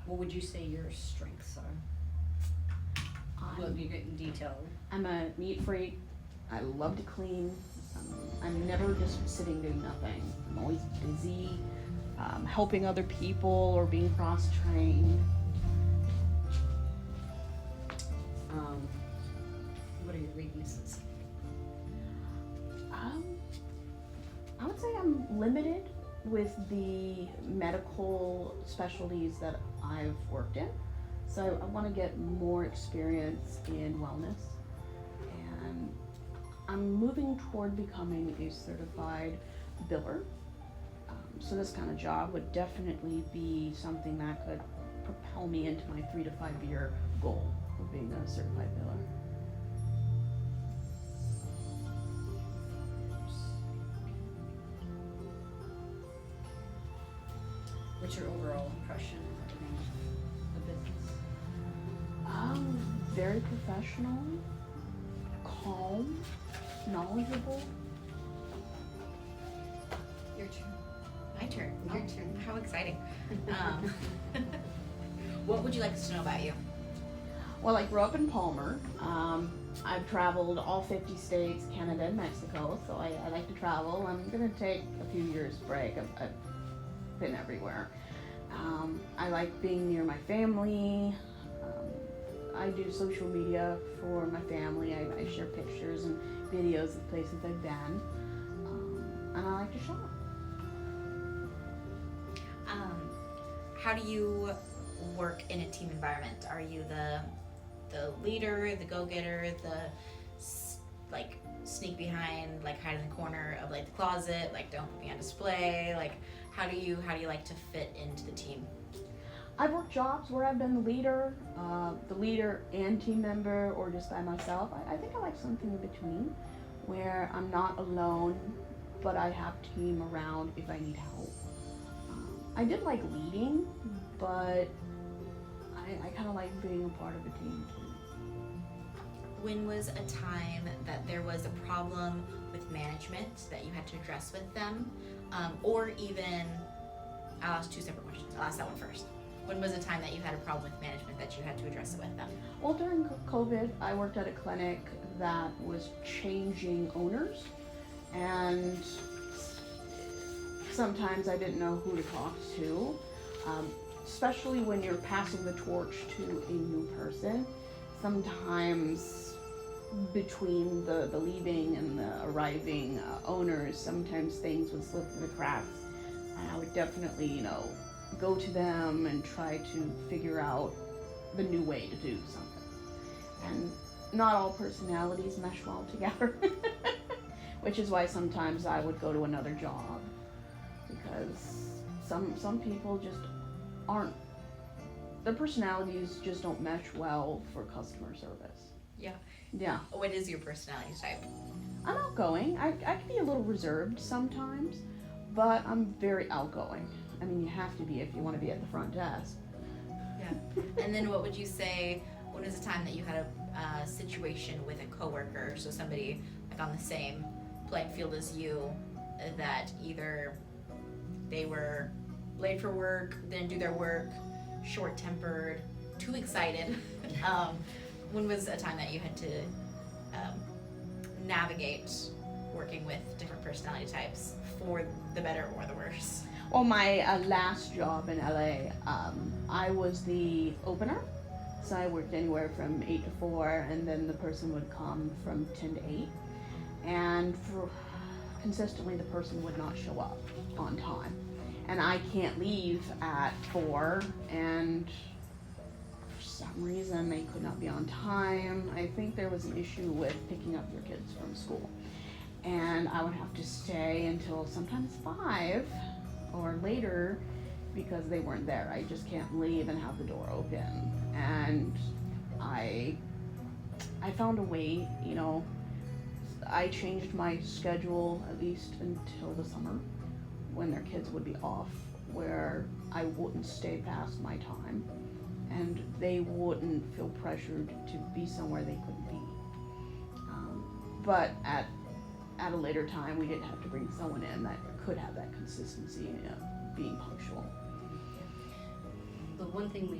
What would you say your strengths are? Well, you get in detail. I'm a neat freak. I love to clean. I'm never just sitting doing nothing. I'm always busy, helping other people or being cross-trained. What are your weaknesses? I would say I'm limited with the medical specialties that I've worked in. So I want to get more experience in wellness. And I'm moving toward becoming a certified biller. So this kind of job would definitely be something that could propel me into my 3 to 5 year goal of being a certified biller. What's your overall impression of the business? Very professional, calm, knowledgeable. Your turn. My turn. Your turn. How exciting. What would you like us to know about you? Well, I grew up in Palmer. I've traveled all 50 states, Canada, and Mexico, so I like to travel. I'm going to take a few years break. I've been everywhere. I like being near my family. I do social media for my family. I share pictures and videos of places I've been. And I like to shop. How do you work in a team environment? Are you the leader, the go-getter, like sneak behind, like hide in the corner of like the closet, like don't be on display? Like how do you like to fit into the team? I've worked jobs where I've been the leader and team member, or just by myself. I think I like something in between, where I'm not alone, but I have team around if I need help. I did like leading, but I kind of like being a part of a team too. When was a time that there was a problem with management that you had to address with them? Or even, I'll ask two separate questions. I'll ask that one first. When was a time that you had a problem with management that you had to address it with them? Well, during COVID, I worked at a clinic that was changing owners, and sometimes I didn't know who to talk to, especially when you're passing the torch to a new person. Sometimes between the leaving and the arriving owners, sometimes things would slip through the cracks, and I would definitely, go to them and try to figure out the new way to do something. And not all personalities mesh well together, which is why sometimes I would go to another job, because some people just aren't, their personalities just don't mesh well for customer service. Yeah. Yeah. What is your personality type? I'm outgoing. I can be a little reserved sometimes, but I'm very outgoing. I mean, you have to be if you want to be at the front desk. Yeah. And then what would you say, when was the time that you had a situation with a coworker, so somebody like on the same playing field as you, that either they were late for work, didn't do their work, short-tempered, too excited? When was a time that you had to navigate working with different personality types for the better or the worse? Well, my last job in LA, I was the opener. So I worked anywhere from 8 to 4, and then the person would come from 10 to 8. And consistently, the person would not show up on time. And I can't leave at 4, and for some reason, they could not be on time. I think there was an issue with picking up your kids from school. And I would have to stay until sometimes 5 or later because they weren't there. I just can't leave and have the door open. And I found a way, I changed my schedule at least until the summer when their kids would be off, where I wouldn't stay past my time and they wouldn't feel pressured to be somewhere they couldn't be. But at a later time, we didn't have to bring someone in that could have that consistency, being punctual. the one thing we